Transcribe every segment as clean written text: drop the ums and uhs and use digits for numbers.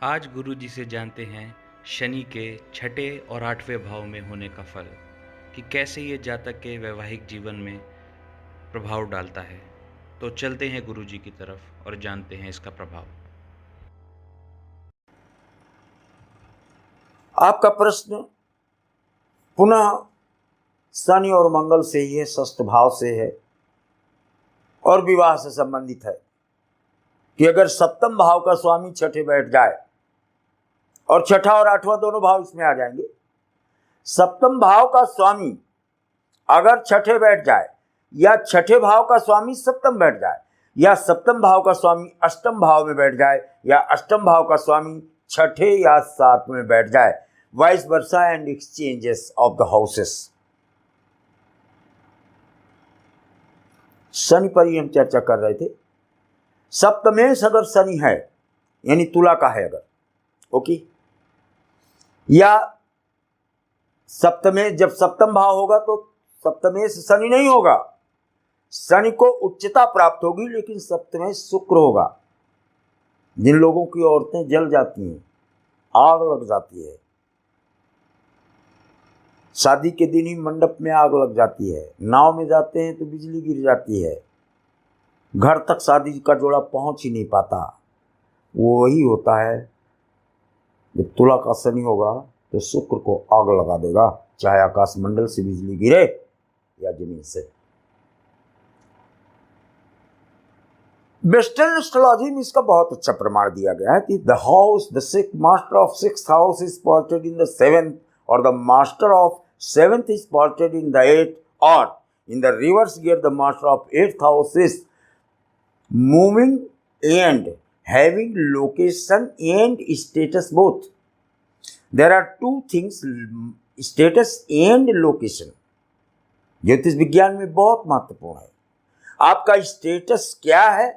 आज गुरुजी से जानते हैं शनि के छठे और आठवें भाव में होने का फल कि कैसे ये जातक के वैवाहिक जीवन में प्रभाव डालता है। तो चलते हैं गुरुजी की तरफ और जानते हैं इसका प्रभाव। आपका प्रश्न पुनः शनि और मंगल से ही है, षष्ठ भाव से है और विवाह से संबंधित है कि अगर सप्तम भाव का स्वामी छठे बैठ जाए, और छठा और आठवां दोनों भाव इसमें आ जाएंगे। सप्तम भाव का स्वामी अगर छठे बैठ जाए, या छठे भाव का स्वामी सप्तम बैठ जाए, या सप्तम भाव का स्वामी अष्टम भाव में बैठ जाए, या अष्टम भाव का स्वामी छठे या सातवें में बैठ जाए, vice versa and exchanges of the houses. Shani पर ही हम चर्चा कर रहे थे। सप्तमेश अगर शनि है, यानी तुला का है अगर, ओके, या सप्तमेश, जब सप्तम भाव होगा तो सप्तमेश शनि नहीं होगा, शनि को उच्चता प्राप्त होगी, लेकिन सप्तमेश शुक्र होगा। जिन लोगों की औरतें जल जाती हैं, आग लग जाती है, शादी के दिन ही मंडप में आग लग जाती है, नाव में जाते हैं तो बिजली गिर जाती है, घर तक शादी का जोड़ा पहुंच ही नहीं पाता, वो वही होता है। जब तुला का शनि होगा तो शुक्र को आग लगा देगा, चाहे आकाश मंडल से बिजली गिरे या जमीन से। वेस्टर्न एस्ट्रोलॉजी में इसका बहुत अच्छा प्रमाण दिया गया है कि the house, the six master of sixth house is posited in the seventh, और the master of seventh is posited in the eighth, और in the reverse gear the master of eighth house is moving and having location and status both. There are two things, status and location, ज्योतिष विज्ञान में बहुत महत्वपूर्ण है। आपका status क्या है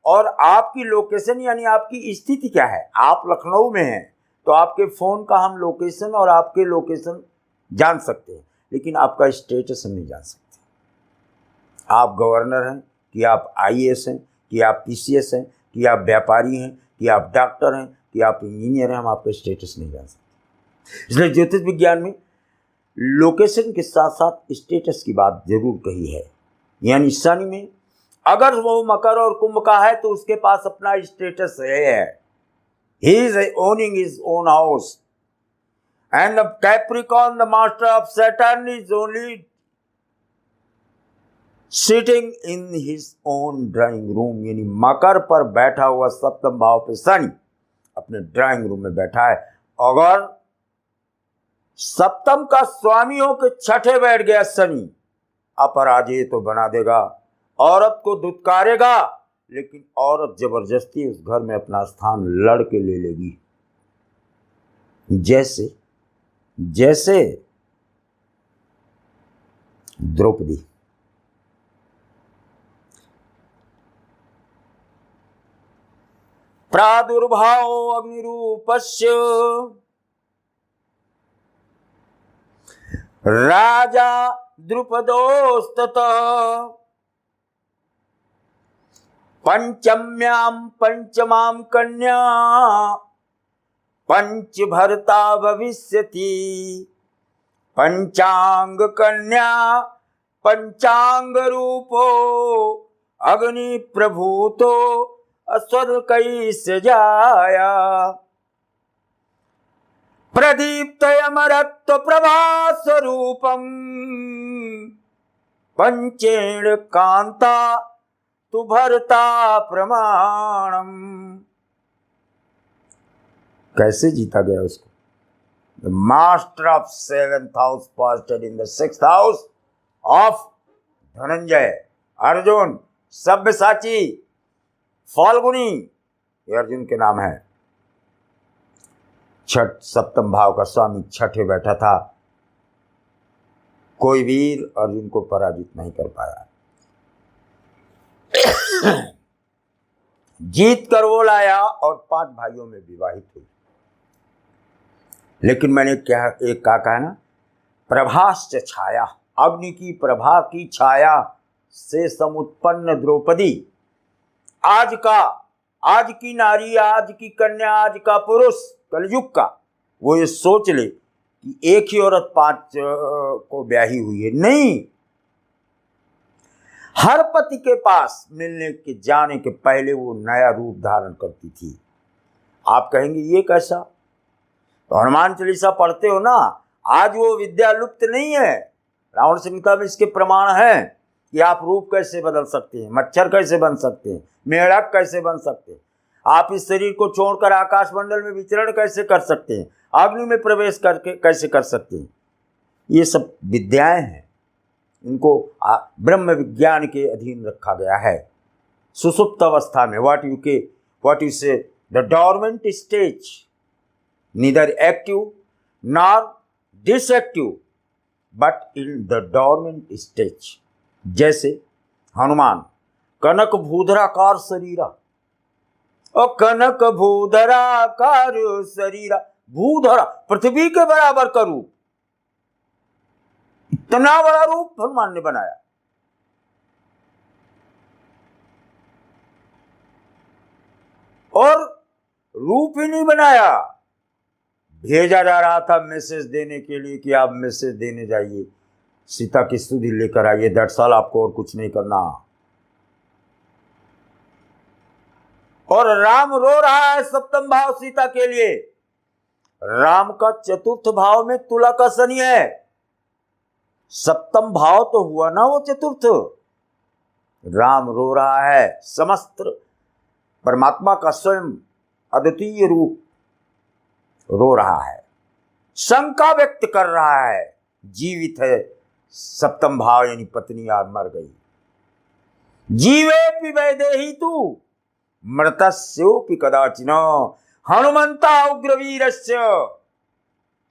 और आपकी लोकेशन यानी आपकी स्थिति क्या है। आप लखनऊ में हैं तो आपके फ़ोन का हम लोकेशन और आपके लोकेशन जान सकते हैं, लेकिन आपका स्टेटस हम नहीं जान सकते। आप गवर्नर हैं कि आप IAS हैं, कि आप PCS हैं, कि आप व्यापारी हैं, कि आप डॉक्टर हैं, कि आप इंजीनियर हैं, हम आपका स्टेटस नहीं जान सकते। इसलिए ज्योतिष विज्ञान में लोकेशन के साथ साथ स्टेटस की बात जरूर कही है। यानी शनि में अगर वो मकर और कुंभ का है तो उसके पास अपना स्टेटस है, he is owning his own house, and the Capricorn the master of Saturn is only sitting in his oven drying room, यानी मकर पर बैठा हुआ सप्तम भाव पे शनि अपने ड्राइंग रूम में बैठा है। अगर सप्तम का स्वामी हो के छठे बैठ गया शनि, अपराजेय तो बना देगा, औरत को दुत्कारेगा, लेकिन औरत जबरदस्ती उस घर में अपना स्थान लड़ के ले लेगी। जैसे जैसे द्रौपदी। प्रादुर्भाव अग्निरूपस्य राजा द्रुपदोस्ततः पंचम्यां पंचमां कन्या पंचभर्ता भविष्यति, पंचांग कन्या पंचांग रूपो अग्नि प्रभूतो अस्वर कैसे जाया, प्रदीप्त अमरत्व प्रभास्वरूपम पंचेण कांता तु भरता प्रमाणम। कैसे जीता गया उसको? The master of seventh house posited in the sixth house of Dhananjay, Arjun, सब्यसाची, फाल्गुनी, ये अर्जुन के नाम है। छठ सप्तम भाव का स्वामी छठे बैठा था, कोई वीर अर्जुन को पराजित नहीं कर पाया। जीत कर वो लाया और 5 भाइयों में विवाहित हुई। लेकिन मैंने क्या एक कहा ना, प्रभाश्च छाया, अग्नि की प्रभा की छाया से समुत्पन्न द्रौपदी आज का आज की नारी, आज की कन्या, आज का पुरुष, कलयुग का, वो ये सोच ले कि एक ही औरत 5 को ब्याही हुई है। नहीं, हर पति के पास मिलने के जाने के पहले वो नया रूप धारण करती थी। आप कहेंगे ये कैसा? तो हनुमान चालीसा पढ़ते हो ना, आज वो विद्या लुप्त नहीं है। रावण संहिता में इसके प्रमाण हैं कि आप रूप कैसे बदल सकते हैं, मच्छर कैसे बन सकते हैं, मेढक कैसे बन सकते हैं, आप इस शरीर को छोड़कर आकाशमंडल में विचरण कैसे कर सकते हैं, अग्नि में प्रवेश करके कैसे कर सकते हैं। ये सब विद्याएं हैं, इनको ब्रह्म विज्ञान के अधीन रखा गया है। सुसुप्त अवस्था में what you say the dormant stage, neither active nor disactive but in the dormant stage. जैसे हनुमान कनक भूधराकार शरीरा, और कनक भूधराकार शरीरा, भूधरा पृथ्वी के बराबर का रूप, इतना बड़ा रूप हनुमान ने बनाया। और रूप ही नहीं बनाया, भेजा जा रहा था मैसेज देने के लिए कि आप मैसेज देने जाइए, सीता की स्तुति लेकर आइए, दैट्स ऑल, आपको और कुछ नहीं करना। और राम रो रहा है सप्तम भाव सीता के लिए। राम का चतुर्थ भाव में तुला का शनि है, सप्तम भाव तो हुआ ना वो चतुर्थ। राम रो रहा है, समस्त परमात्मा का स्वयं अद्वितीय रूप रो रहा है, शंका व्यक्त कर रहा है, जीवित है सप्तम भाव यानी पत्नी आज मर गई। जीवेपि वैदेही तू मृतस्योपि कदाचिन हनुमंता उग्रवीरस्य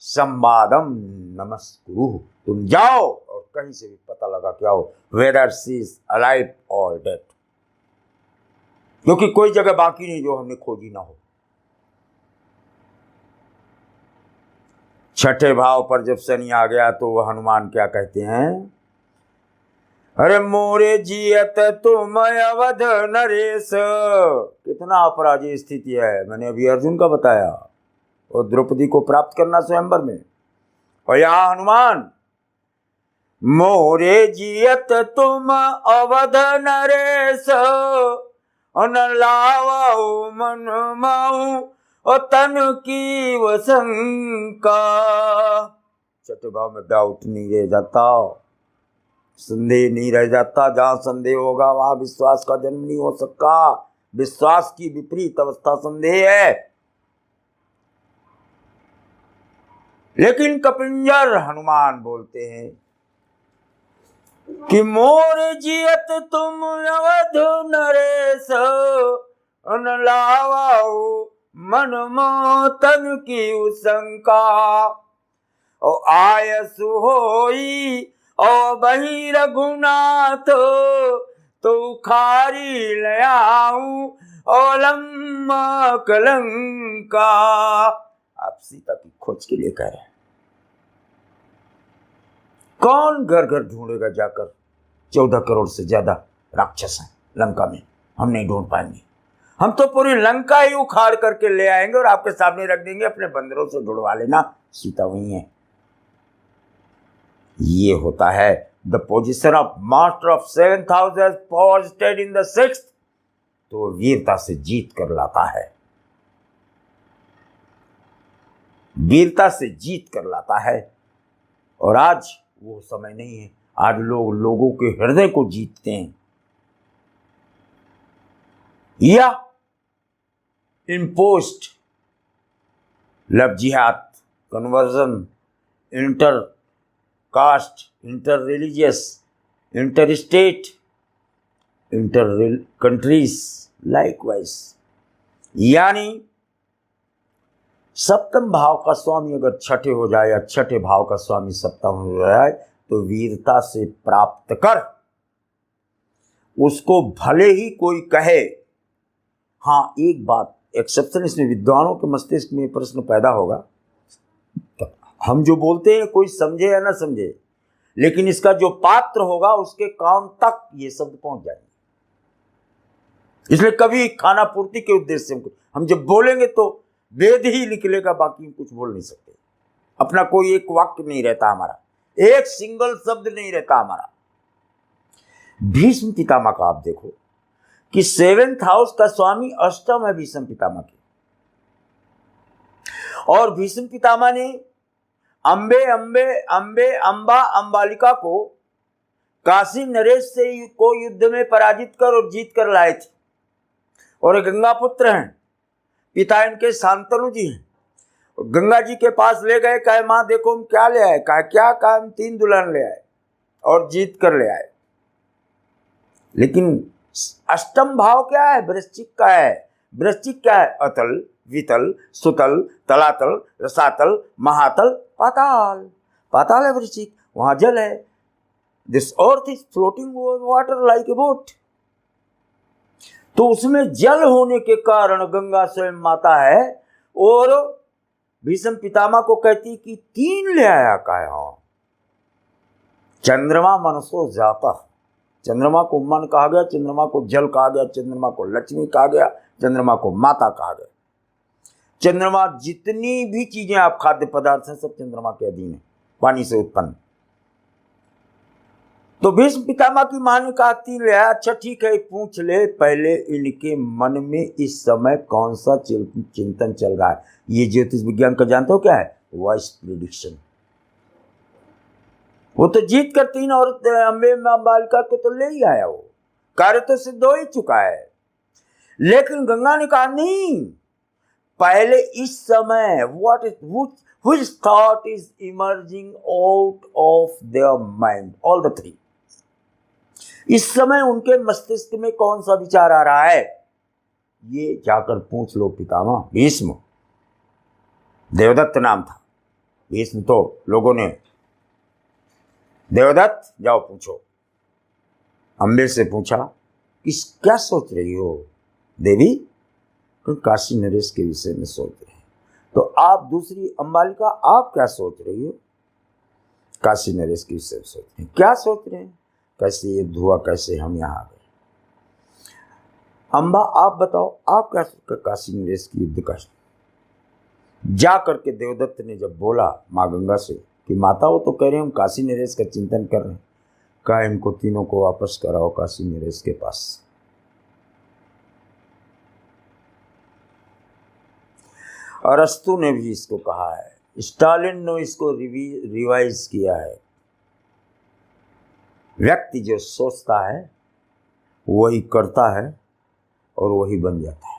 संवादम नमस्कुरु। तुम जाओ और कहीं से भी पता लगा के आओ वेदर शी इज अलाइव और डेड, क्योंकि कोई जगह बाकी नहीं जो हमने खोजी ना हो। छठे भाव पर जब शनि आ गया तो वह हनुमान क्या कहते हैं? अरे मोरे जियत तुम अवध नरेश। कितना अपराधी स्थिति है, मैंने अभी अर्जुन का बताया, और द्रौपदी को प्राप्त करना स्वयंवर में, और यहां हनुमान मोरे जियत तुम अवध नरेश, न लावाऊ मन माऊ और तन की वसंका। छठे भाव में डाउट नहीं रह जाता, संदेह नहीं रह जाता। जहां संदेह होगा वहां विश्वास का जन्म नहीं हो सकता। विश्वास की विपरीत अवस्था संदेह है। लेकिन कपिंजर हनुमान बोलते हैं कि मोर जियत तुम अवध नरेश, न लावाऊ मन मोतन की उशंका। ओ आयसु होई ओ बही रघुनाथ, तो खारी लयाऊं ओ लम्मा कलंका। आप सीता की खोज के लिए कह रहे हैं। कौन घर घर ढूंढेगा जाकर? 14 करोड़ से ज्यादा राक्षस हैं लंका में, हम नहीं ढूंढ पाएंगे। हम तो पूरी लंका ही उखाड़ करके ले आएंगे और आपके सामने रख देंगे, अपने बंदरों से ढूंढवा लेना, सीता वही है। ये होता है the position of master of 7th house as posted in the 6th। तो वीरता से जीत कर लाता है, वीरता से जीत कर लाता है। और आज वो समय नहीं है, आज लोग लोगों के हृदय को जीतते हैं, या इम्पोस्ट लव जिहाद, conversion, inter caste, inter religious, inter state, inter countries likewise. यानी सप्तम भाव का स्वामी अगर छठे हो जाए या छठे भाव का स्वामी सप्तम हो जाए तो वीरता से प्राप्त कर। उसको भले ही कोई कहे, हाँ एक बात एक्सेप्शन, इसमें विद्वानों के मस्तिष्क में प्रश्न पैदा होगा, तो हम जो बोलते हैं कोई समझे या ना समझे, लेकिन इसका जो पात्र होगा उसके कान तक ये शब्द पहुंच जाएंगे। इसलिए कभी खाना पूर्ति के उद्देश्य से हम जब बोलेंगे तो वेद ही निकलेगा, बाकी हम कुछ बोल नहीं सकते। अपना कोई एक वाक्य नहीं रहता हमारा, एक सिंगल शब्द नहीं रहता हमारा। भीष्म पितामह का आप देखो कि 7th हाउस का स्वामी अष्टम है भीष्म पितामह के, और भीष्म पितामह ने अंबे अंबे अंबे अंबा अंबालिका को काशी नरेश से को युद्ध में पराजित कर और जीत कर लाए थे। और गंगा पुत्र हैं, पिता इनके शांतनु जी हैं। गंगा जी के पास ले गए, कहे माँ देखो हम क्या ले आए, कहा क्या, कहा हम 3 दुल्हन ले आए और जीत कर ले आए। लेकिन अष्टम भाव क्या है? वृश्चिक का है। वृश्चिक क्या है? अतल, वितल, सुतल, तलातल, रसातल, महातल, पाताल। पाताल है वृश्चिक, वहां जल है। This earth is floating over water like a boat. तो उसमें जल होने के कारण गंगा स्वयं माता है, और भीष्म पितामह को कहती कि 3 ले आया का है। हाँ, चंद्रमा मनसो जाता, चंद्रमा को मन कहा गया, चंद्रमा को जल कहा गया, चंद्रमा को लक्ष्मी कहा गया, चंद्रमा को माता कहा गया। चंद्रमा, जितनी भी चीजें आप खाद्य पदार्थ हैं सब चंद्रमा के अधीन है, पानी से उत्पन्न। तो भीष्म पितामह की मां ने कहा 3 ले आया। अच्छा ठीक है, पूछ ले पहले इनके मन में इस समय कौन सा चिंतन चल रहा है। ये ज्योतिष विज्ञान का जानते हो क्या है? Voice prediction. वो तो जीत कर 3 और अंबे बालिका को तो ले ही आया, वो कार्य तो सिद्ध हो ही चुका है। लेकिन गंगा ने कहा नहीं, पहले इस समय what is which thought is emerging out of their mind, all the 3। इस समय उनके मस्तिष्क में कौन सा विचार आ रहा है, ये जाकर पूछ लो पितामह। भीष्म, देवदत्त नाम था भीष्म, तो लोगों ने देवदत्त जाओ पूछो। अंबे से पूछा कि क्या सोच रही हो देवी? तो काशी नरेश के विषय में सोच रहे हैं। तो आप दूसरी अंबालिका, आप क्या सोच रही हो? काशी नरेश के विषय में सोच रहे हैं। क्या सोच रहे हैं? कैसे ये धुआं, कैसे हम यहाँ आ गए। अंबा आप बताओ, आप क्या सोच? काशी नरेश की युद्ध का। जा करके देवदत्त ने जब बोला माँ गंगा से कि माता वो तो कह रहे हैं हम काशी नरेश का चिंतन कर रहे हैं, कहा इनको तीनों को वापस कराओ काशी नरेश के पास। अरस्तु ने भी इसको कहा है, स्टालिन ने इसको रिवाइज किया है। व्यक्ति जो सोचता है वही करता है और वही बन जाता है।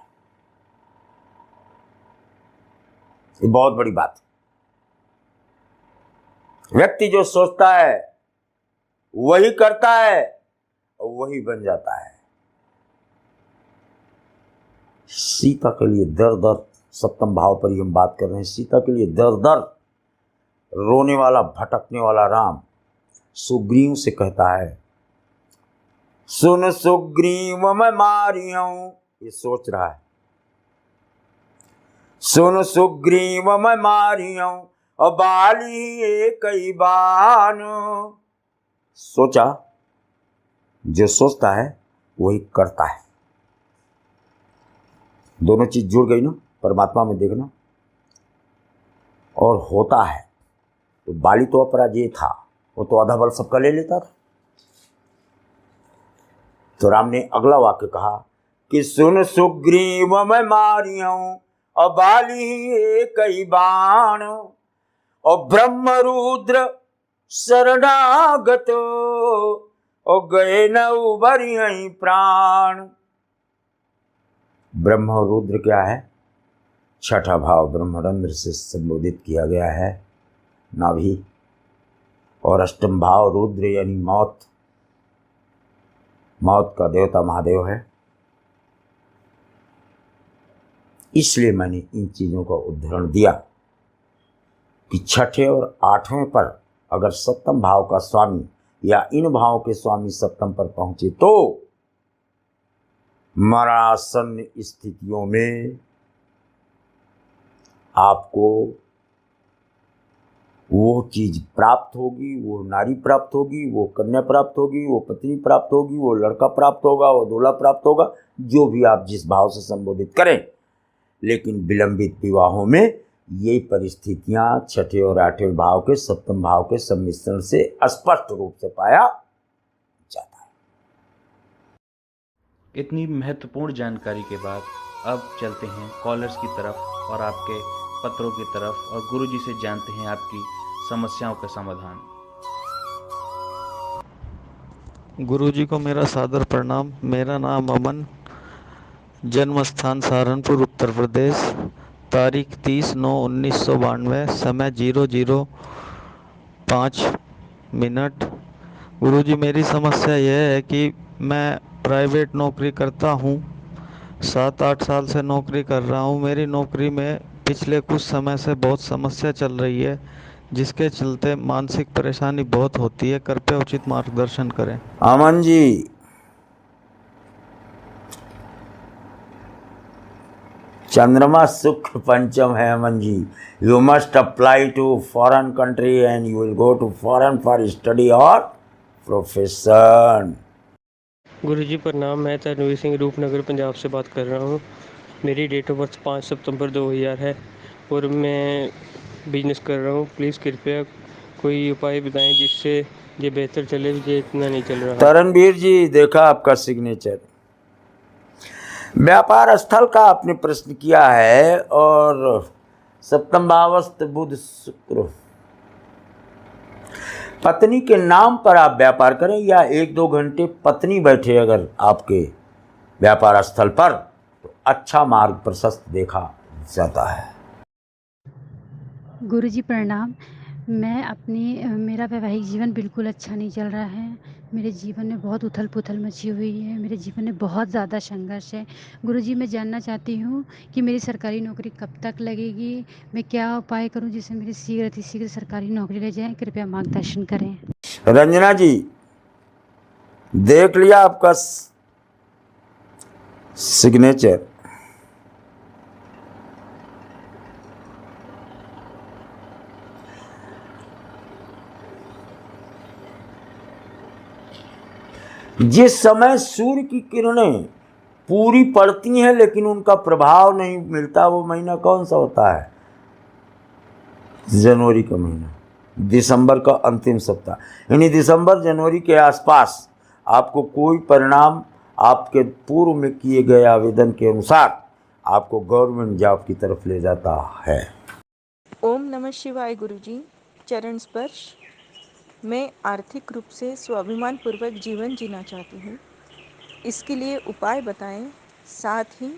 ये बहुत बड़ी बात है। व्यक्ति जो सोचता है वही करता है और वही बन जाता है। सीता के लिए दर दर, सप्तम भाव पर ही हम बात कर रहे हैं, सीता के लिए दर दर रोने वाला, भटकने वाला राम सुग्रीव से कहता है, सुन सुग्रीव मैं मारी हूं। ये सोच रहा है, सुन सुग्रीव मैं मारी हूं और बाली एक ही बान। सोचा, जो सोचता है वही करता है। दोनों चीज जुड़ गई ना परमात्मा में, देखना। और होता है तो बाली तो अपराजेय था, वो तो आधा बल सबका ले लेता था। तो राम ने अगला वाक्य कहा कि सुन सुग्रीव मैं मारी हूं और बाली एक ही बाण, और ब्रह्म रुद्र शरणागत और गए न उभरी प्राण। ब्रह्म और रुद्र क्या है? छठा भाव ब्रह्मरंध्र से संबोधित किया गया है, नाभि। और अष्टम भाव रुद्र यानी मौत, मौत का देवता महादेव है। इसलिए मैंने इन चीजों का उदाहरण दिया कि छठे और आठवें पर अगर सप्तम भाव का स्वामी या इन भावों के स्वामी सप्तम पर पहुंचे तो मरणासन्न स्थितियों में आपको वो चीज़ प्राप्त होगी, वो नारी प्राप्त होगी, वो कन्या प्राप्त होगी, वो पत्नी प्राप्त होगी, वो लड़का प्राप्त होगा, वो दूल्हा प्राप्त होगा, जो भी आप जिस भाव से संबोधित करें। लेकिन विलंबित विवाहों में ये परिस्थितियां छठे और आठवें भाव के सप्तम भाव के सम्मिश्रण से स्पष्ट रूप से पाया जाता है। इतनी महत्वपूर्ण जानकारी के बाद अब चलते हैं कॉलर्स की तरफ और आपके पत्रों की तरफ, और गुरुजी से जानते हैं आपकी समस्याओं का समाधान। गुरुजी को मेरा सादर प्रणाम। मेरा नाम अमन, जन्म स्थान सहारनपुर उत्तर प्रदेश, तारीख 30/9/1992, समय 00:05। गुरुजी मेरी समस्या यह है कि मैं प्राइवेट नौकरी करता हूँ, 7-8 साल से नौकरी कर रहा हूँ। मेरी नौकरी में पिछले कुछ समय से बहुत समस्या चल रही है, जिसके चलते मानसिक परेशानी बहुत होती है। कृपया उचित मार्गदर्शन करें। अमन जी, चंद्रमा शुक्र पंचम है। Aman ji, you must apply to foreign country and you will go to foreign for study और प्रोफेशन। गुरुजी प्रणाम। मैं तनवीर सिंह रूपनगर पंजाब से बात कर रहा हूँ। मेरी डेट ऑफ बर्थ 5 सितंबर 2000 है और मैं बिजनेस कर रहा हूँ। प्लीज़ कृपया कोई उपाय बताएं जिससे ये बेहतर चले। ये इतना नहीं चल रहा। तरणवीर जी, देखा आपका सिग्नेचर। व्यापार स्थल का आपने प्रश्न किया है और सप्तम भावस्थ बुध शुक्र। पत्नी के नाम पर आप व्यापार करें या 1-2 घंटे पत्नी बैठे अगर आपके व्यापार स्थल पर, तो अच्छा मार्ग प्रशस्त देखा जाता है। गुरुजी प्रणाम। मेरा वैवाहिक जीवन बिल्कुल अच्छा नहीं चल रहा है। मेरे जीवन में बहुत उथल पुथल मची हुई है। मेरे जीवन में बहुत ज़्यादा संघर्ष है। गुरुजी, मैं जानना चाहती हूँ कि मेरी सरकारी नौकरी कब तक लगेगी। मैं क्या उपाय करूँ जिससे मेरी शीघ्र सरकारी नौकरी लग जाए। कृपया मार्गदर्शन करें। रंजना जी, देख लिया आपका सिग्नेचर। जिस समय सूर्य की किरणें पूरी पड़ती हैं लेकिन उनका प्रभाव नहीं मिलता, वो महीना कौन सा होता है? जनवरी का महीना, दिसंबर का अंतिम सप्ताह। यानी दिसंबर जनवरी के आसपास आपको कोई परिणाम आपके पूर्व में किए गए आवेदन के अनुसार आपको गवर्नमेंट जॉब की तरफ ले जाता है। ओम नमः शिवाय। गुरुजी, चरण स्पर्श। मैं आर्थिक रूप से स्वाभिमान पूर्वक जीवन जीना चाहती हूँ। इसके लिए उपाय बताएं। साथ ही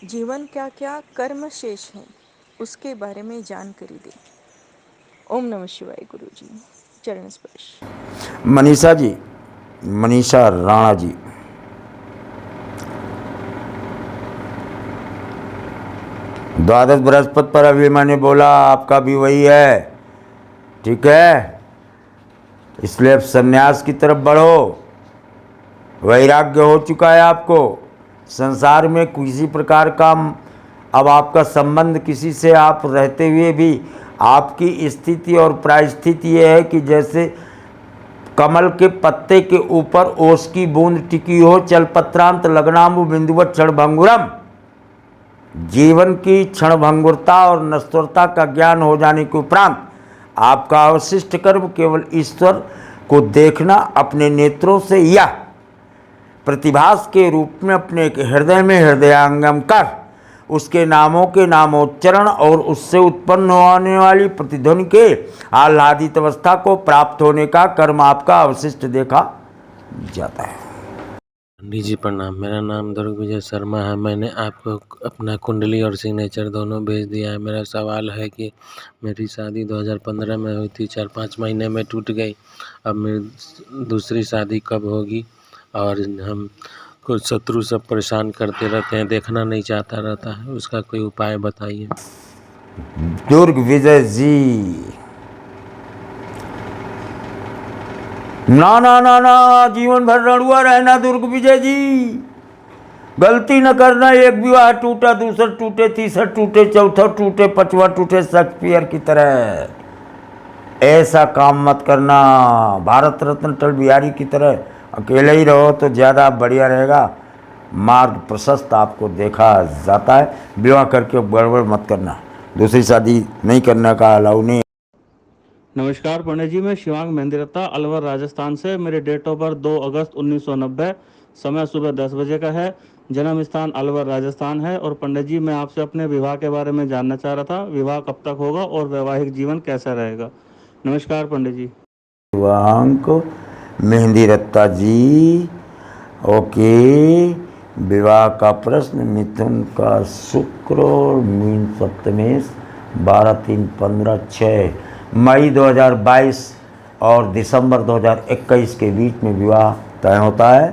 जीवन क्या क्या कर्म शेष हैं उसके बारे में जानकारी दें। ओम नमः शिवाय। गुरुजी, चरण स्पर्श। मनीषा जी, मनीषा राणा जी, द्वादश बृहस्पति पर अभी मैंने बोला आपका भी वही है, ठीक है? इसलिए अब संन्यास की तरफ बढ़ो। वैराग्य हो चुका है आपको। संसार में किसी प्रकार का अब आपका संबंध किसी से आप रहते हुए भी आपकी स्थिति और परिस्थिति ये है कि जैसे कमल के पत्ते के ऊपर ओस की बूंद टिकी हो, चल पत्रांत लगनाम्बु बिंदुवत क्षणभंगुरम। जीवन की क्षणभंगुरता और नश्वरता का ज्ञान हो जाने के उपरांत आपका अवशिष्ट कर्म केवल ईश्वर को देखना अपने नेत्रों से या प्रतिभास के रूप में अपने हृदय में हृदयांगम कर उसके नामों के नामोच्चरण और उससे उत्पन्न होने वाली प्रतिध्वनि के आह्लादित अवस्था को प्राप्त होने का कर्म आपका अवशिष्ट देखा जाता है। पंडित जी प्रणाम। मेरा नाम दुर्ग विजय शर्मा है। मैंने आपको अपना कुंडली और सिग्नेचर दोनों भेज दिया है। मेरा सवाल है कि मेरी शादी 2015 में हुई थी, 4-5 महीने में टूट गई। अब मेरी दूसरी शादी कब होगी? और हम कुछ शत्रु सब परेशान करते रहते हैं, देखना नहीं चाहता रहता है, उसका कोई उपाय बताइए। दुर्ग विजय जी, ना ना ना ना, जीवन भर रणुआ रहना दुर्ग विजय जी। गलती न करना, एक विवाह टूटा, दूसरा टूटे, तीसरा टूटे, चौथा टूटे, 5वां टूटे, शेक्सपियर की तरह। ऐसा काम मत करना। भारत रत्न अटल बिहारी की तरह अकेले ही रहो तो ज़्यादा बढ़िया रहेगा। मार्ग प्रशस्त आपको देखा जाता है। विवाह करके गड़बड़ मत करना, दूसरी शादी नहीं करने का अलाउ नहीं। नमस्कार पंडित जी, मैं शिवांग मेहंदीरत्ता अलवर राजस्थान से। मेरे डेट ऑफ बर्थ 2 अगस्त 1990, समय सुबह 10 बजे का है। जन्म स्थान अलवर राजस्थान है। और पंडित जी, मैं आपसे अपने विवाह के बारे में जानना चाह रहा था। विवाह कब तक होगा और वैवाहिक जीवन कैसा रहेगा? नमस्कार पंडित जी। शिवांक मेहंदीरत्ता जी, ओके। विवाह का प्रश्न, मिथुन का शुक्र और मीन सप्तमेश, 12/3/15/6 मई 2022 और दिसंबर 2021 के बीच में विवाह तय होता है।